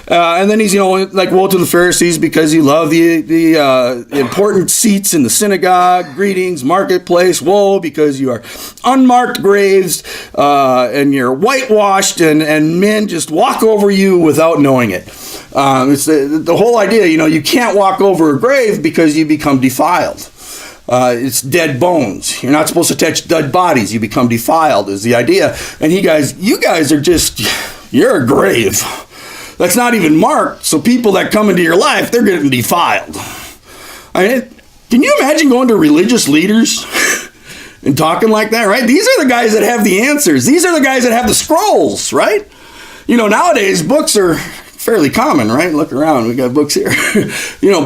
And then he's, like, woe to the Pharisees because you love the important seats in the synagogue, greetings, marketplace. Woe because you are unmarked graves and you're whitewashed and men just walk over you without knowing it. It's the whole idea, you can't walk over a grave because you become defiled. It's dead bones. You're not supposed to touch dead bodies. You become defiled is the idea. And you guys are just, you're a grave. That's not even marked, so people that come into your life, they're getting defiled. I mean, can you imagine going to religious leaders and talking like that, right? These are the guys that have the answers. These are the guys that have the scrolls, right? Nowadays, books are fairly common, right? Look around, we got books here.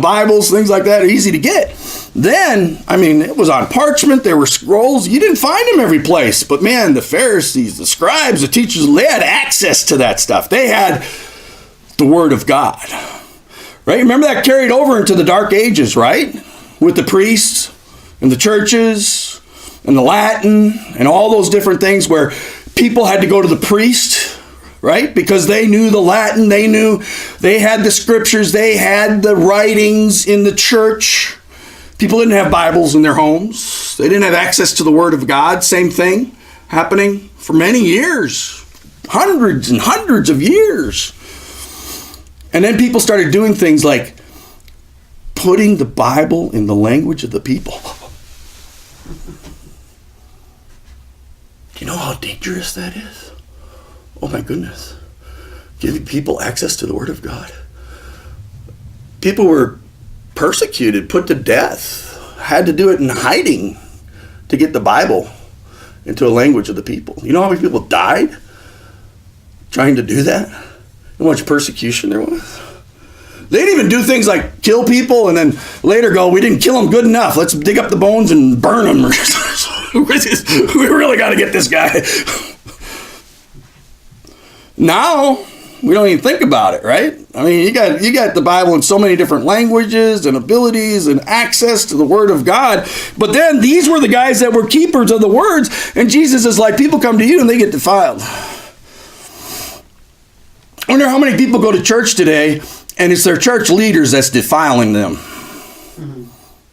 Bibles, things like that are easy to get. Then, it was on parchment, there were scrolls. You didn't find them every place. But man, the Pharisees, the scribes, the teachers, they had access to that stuff. They had the Word of God, right? Remember that carried over into the Dark Ages, right? With the priests and the churches and the Latin and all those different things where people had to go to the priest, right? Because they knew the Latin, they had the scriptures, they had the writings in the church. People didn't have Bibles in their homes. They didn't have access to the Word of God. Same thing happening for many years, hundreds and hundreds of years. And then people started doing things like putting the Bible in the language of the people. Do you know how dangerous that is? Oh my goodness. Giving people access to the Word of God. People were persecuted, put to death, had to do it in hiding to get the Bible into a language of the people. You know how many people died trying to do that? How much persecution there was? They didn't even do things like kill people and then later go, we didn't kill them good enough. Let's dig up the bones and burn them. We really got to get this guy. Now, we don't even think about it, right? You got the Bible in so many different languages and abilities and access to the Word of God. But then these were the guys that were keepers of the words. And Jesus is like, people come to you and they get defiled. I wonder how many people go to church today and it's their church leaders that's defiling them.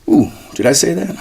Ooh, did I say that?